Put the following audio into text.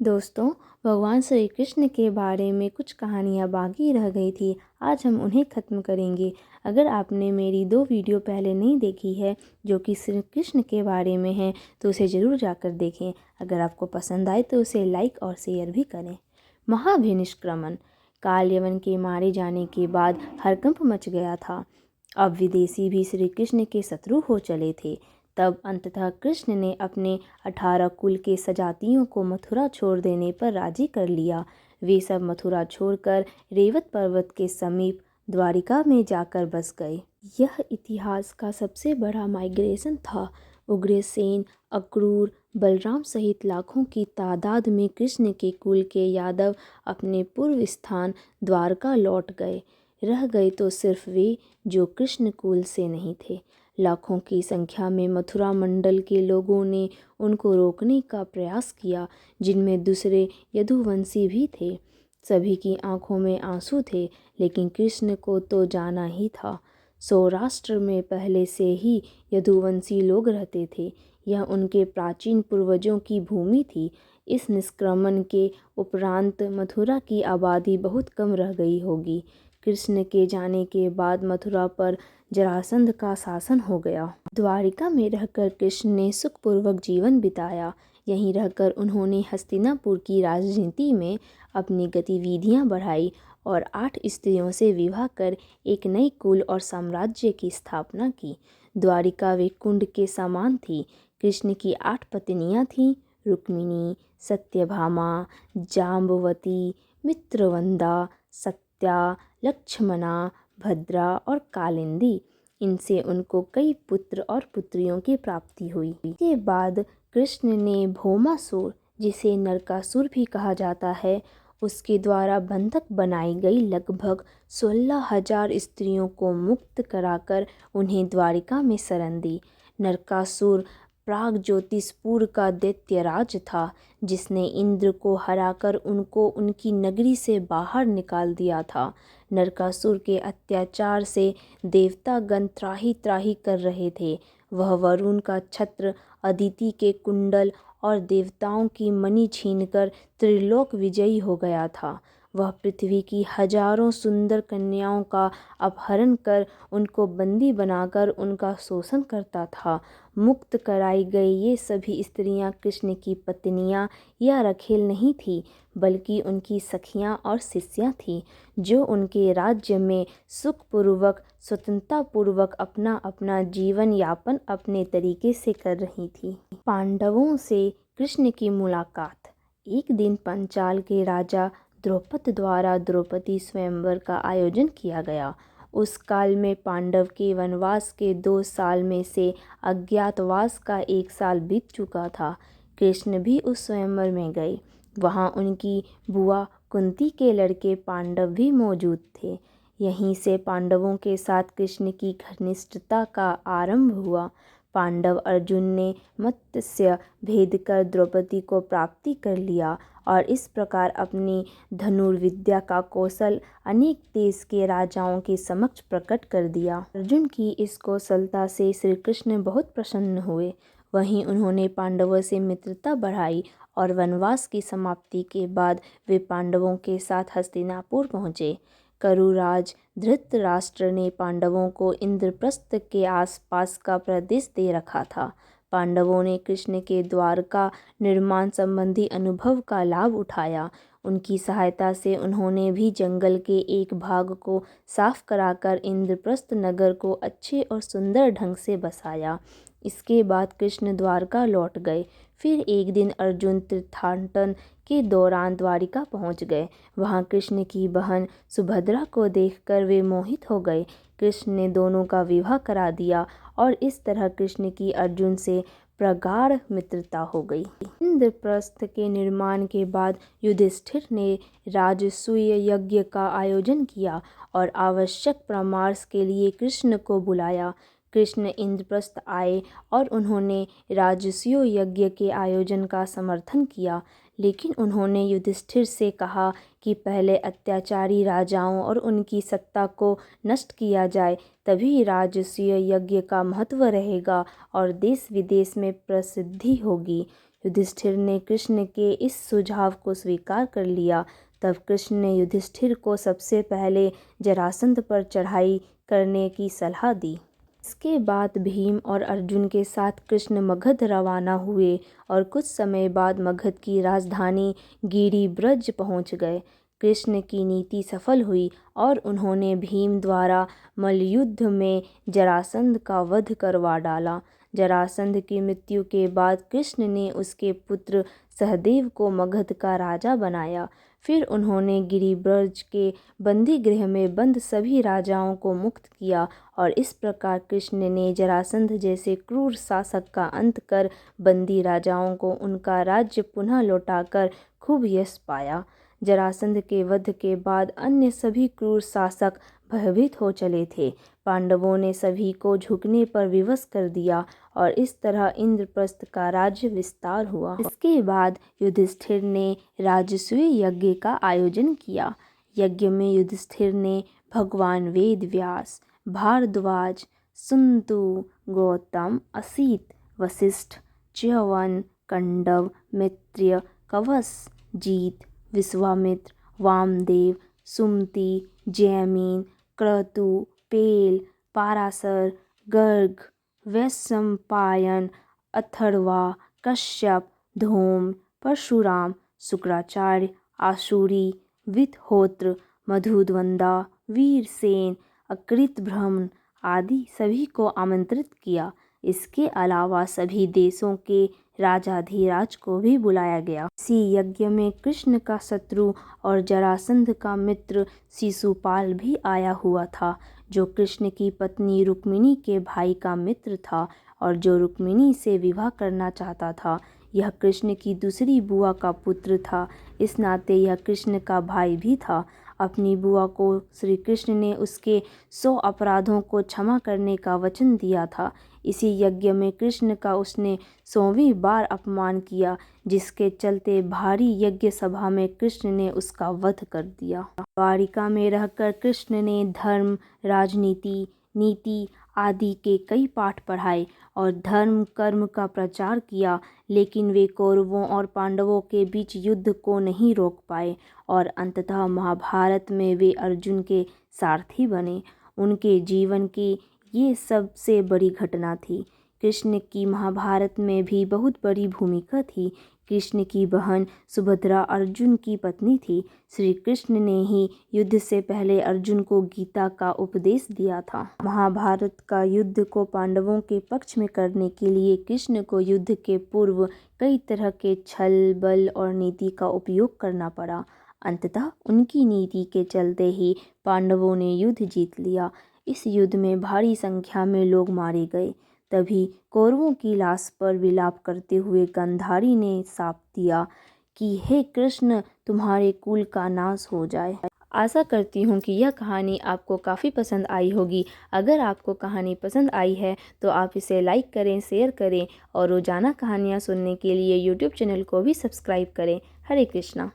दोस्तों, भगवान श्री कृष्ण के बारे में कुछ कहानियाँ बाकी रह गई थी। आज हम उन्हें ख़त्म करेंगे। अगर आपने मेरी 2 वीडियो पहले नहीं देखी है जो कि श्री कृष्ण के बारे में है तो उसे ज़रूर जाकर देखें। अगर आपको पसंद आए तो उसे लाइक और शेयर भी करें। महाभिनिष्क्रमण। काल यवन के मारे जाने के बाद हड़कंप मच गया था। अब विदेशी भी श्री कृष्ण के शत्रु हो चले थे। तब अंततः कृष्ण ने अपने 18 कुल के सजातियों को मथुरा छोड़ देने पर राजी कर लिया। वे सब मथुरा छोड़कर रेवत पर्वत के समीप द्वारिका में जाकर बस गए। यह इतिहास का सबसे बड़ा माइग्रेशन था। उग्रसेन, अक्रूर, बलराम सहित लाखों की तादाद में कृष्ण के कुल के यादव अपने पूर्व स्थान द्वारका लौट गए। रह गए तो सिर्फ वे जो कृष्ण कुल से नहीं थे। लाखों की संख्या में मथुरा मंडल के लोगों ने उनको रोकने का प्रयास किया, जिनमें दूसरे यदुवंशी भी थे। सभी की आंखों में आंसू थे, लेकिन कृष्ण को तो जाना ही था। सौराष्ट्र में पहले से ही यदुवंशी लोग रहते थे। यह उनके प्राचीन पूर्वजों की भूमि थी। इस निष्क्रमण के उपरांत मथुरा की आबादी बहुत कम रह गई होगी। कृष्ण के जाने के बाद मथुरा पर जरासंध का शासन हो गया। द्वारिका में रहकर कृष्ण ने सुखपूर्वक जीवन बिताया। यहीं रहकर उन्होंने हस्तिनापुर की राजनीति में अपनी गतिविधियां बढ़ाई और 8 स्त्रियों से विवाह कर एक नई कुल और साम्राज्य की स्थापना की। द्वारिका वे कुंड के समान थी। कृष्ण की 8 पत्नियां थीं: रुक्मिणी, सत्यभामा, जाम्बवती, मित्रवंदा, सत्या, लक्ष्मणा, भद्रा और कालिंदी। इनसे उनको कई पुत्र और पुत्रियों की प्राप्ति हुई। इसके बाद कृष्ण ने भौमासुर, जिसे नरकासुर भी कहा जाता है, उसके द्वारा बंधक बनाई गई लगभग 16,000 स्त्रियों को मुक्त कराकर उन्हें द्वारिका में शरण दी। नरकासुर प्रागज्योतिषपुर का दैत्यराज था, जिसने इंद्र को हराकर उनको उनकी नगरी से बाहर निकाल दिया था। नरकासुर के अत्याचार से देवतागण त्राहि त्राहि कर रहे थे। वह वरुण का छत्र, अदिति के कुंडल और देवताओं की मणि छीनकर त्रिलोक विजयी हो गया था। वह पृथ्वी की हजारों सुंदर कन्याओं का अपहरण कर उनको बंदी बनाकर उनका शोषण करता था। मुक्त कराई गई ये सभी स्त्रियां कृष्ण की पत्नियां या रखेल नहीं थीं, बल्कि उनकी सखियां और शिष्यां थीं, जो उनके राज्य में सुखपूर्वक स्वतंत्रतापूर्वक अपना अपना जीवन यापन अपने तरीके से कर रही थीं। पांडवों से कृष्ण की मुलाकात। एक दिन पंचाल के राजा द्रौपद द्वारा द्रौपदी स्वयंवर का आयोजन किया गया। उस काल में पांडव के वनवास के 2 साल में से अज्ञातवास का 1 साल बीत चुका था। कृष्ण भी उस स्वयंवर में गए। वहाँ उनकी बुआ कुंती के लड़के पांडव भी मौजूद थे। यहीं से पांडवों के साथ कृष्ण की घनिष्ठता का आरंभ हुआ। पांडव अर्जुन ने मत्स्य भेद कर द्रौपदी को प्राप्ति कर लिया और इस प्रकार अपनी धनुर्विद्या का कौशल अनेक देश के राजाओं के समक्ष प्रकट कर दिया। अर्जुन की इस कौशलता से श्री कृष्ण बहुत प्रसन्न हुए। वहीं उन्होंने पांडवों से मित्रता बढ़ाई और वनवास की समाप्ति के बाद वे पांडवों के साथ हस्तिनापुर पहुँचे। करुराज धृतराष्ट्र ने पांडवों को इंद्रप्रस्थ के आसपास का प्रदेश दे रखा था। पांडवों ने कृष्ण के द्वारका निर्माण संबंधी अनुभव का लाभ उठाया। उनकी सहायता से उन्होंने भी जंगल के एक भाग को साफ कराकर इंद्रप्रस्थ नगर को अच्छे और सुंदर ढंग से बसाया। इसके बाद कृष्ण द्वारका लौट गए। फिर एक दिन अर्जुन तीर्थाटन के दौरान द्वारिका पहुंच गए। वहां कृष्ण की बहन सुभद्रा को देखकर वे मोहित हो गए। कृष्ण ने दोनों का विवाह करा दिया और इस तरह कृष्ण की अर्जुन से प्रगाढ़ मित्रता हो गई। इंद्रप्रस्थ के निर्माण के बाद युधिष्ठिर ने राजसूय यज्ञ का आयोजन किया और आवश्यक परामर्श के लिए कृष्ण को बुलाया। कृष्ण इंद्रप्रस्थ आए और उन्होंने राजसूय यज्ञ के आयोजन का समर्थन किया, लेकिन उन्होंने युधिष्ठिर से कहा कि पहले अत्याचारी राजाओं और उनकी सत्ता को नष्ट किया जाए, तभी राजसूय यज्ञ का महत्व रहेगा और देश विदेश में प्रसिद्धि होगी। युधिष्ठिर ने कृष्ण के इस सुझाव को स्वीकार कर लिया। तब कृष्ण ने युधिष्ठिर को सबसे पहले जरासंध पर चढ़ाई करने की सलाह दी। इसके बाद भीम और अर्जुन के साथ कृष्ण मगध रवाना हुए और कुछ समय बाद मगध की राजधानी गिरिब्रज पहुंच गए। कृष्ण की नीति सफल हुई और उन्होंने भीम द्वारा मल्लयुद्ध में जरासंध का वध करवा डाला। जरासंध की मृत्यु के बाद कृष्ण ने उसके पुत्र सहदेव को मगध का राजा बनाया। फिर उन्होंने गिरिब्रज के बंदी गृह में बंद सभी राजाओं को मुक्त किया और इस प्रकार कृष्ण ने जरासंध जैसे क्रूर शासक का अंत कर बंदी राजाओं को उनका राज्य पुनः लौटाकर खूब यश पाया। जरासंध के वध के बाद अन्य सभी क्रूर शासक भयभीत हो चले थे। पांडवों ने सभी को झुकने पर विवश कर दिया और इस तरह इंद्रप्रस्थ का राज्य विस्तार हुआ। इसके बाद युधिष्ठिर ने राजसूय यज्ञ का आयोजन किया। यज्ञ में युधिष्ठिर ने भगवान वेद व्यास, भारद्वाज, सुन्तु, गौतम, असित, वशिष्ठ, च्यवन, कंडव, मैत्रेय, कवस, जीत, विश्वामित्र, वामदेव, सुमति, जैमिन, क्रतु, पेल, पाराशर, गर्ग, वैशंपायन, अथर्वा, कश्यप, धूम, परशुराम, शुक्राचार्य, आशुरी, वितहोत्र, मधुद्वंदा, वीरसेन, अकृतब्रह्मन आदि सभी को आमंत्रित किया। इसके अलावा सभी देशों के राजाधिराज को भी बुलाया गया। इसी यज्ञ में कृष्ण का शत्रु और जरासंध का मित्र शिशुपाल भी आया हुआ था, जो कृष्ण की पत्नी रुक्मिणी के भाई का मित्र था और जो रुक्मिणी से विवाह करना चाहता था। यह कृष्ण की दूसरी बुआ का पुत्र था, इस नाते यह कृष्ण का भाई भी था। अपनी बुआ को श्री कृष्ण ने उसके 100 अपराधों को क्षमा करने का वचन दिया था। इसी यज्ञ में कृष्ण का उसने 100वीं बार अपमान किया, जिसके चलते भारी यज्ञ सभा में कृष्ण ने उसका वध कर दिया। द्वारिका में रहकर कृष्ण ने धर्म, राजनीति, नीति आदि के कई पाठ पढ़ाए और धर्म कर्म का प्रचार किया, लेकिन वे कौरवों और पांडवों के बीच युद्ध को नहीं रोक पाए और अंततः महाभारत में वे अर्जुन के सारथी बने। उनके जीवन की ये सबसे बड़ी घटना थी। कृष्ण की महाभारत में भी बहुत बड़ी भूमिका थी। कृष्ण की बहन सुभद्रा अर्जुन की पत्नी थी। श्री कृष्ण ने ही युद्ध से पहले अर्जुन को गीता का उपदेश दिया था। महाभारत का युद्ध को पांडवों के पक्ष में करने के लिए कृष्ण को युद्ध के पूर्व कई तरह के छल, बल और नीति का उपयोग करना पड़ा। अंततः उनकी नीति के चलते ही पांडवों ने युद्ध जीत लिया। इस युद्ध में भारी संख्या में लोग मारे गए। तभी कौरवों की लाश पर विलाप करते हुए गांधारी ने शाप दिया कि हे कृष्ण, तुम्हारे कुल का नाश हो जाए। आशा करती हूँ कि यह कहानी आपको काफ़ी पसंद आई होगी। अगर आपको कहानी पसंद आई है तो आप इसे लाइक करें, शेयर करें और रोज़ाना कहानियाँ सुनने के लिए यूट्यूब चैनल को भी सब्सक्राइब करें। हरे कृष्णा।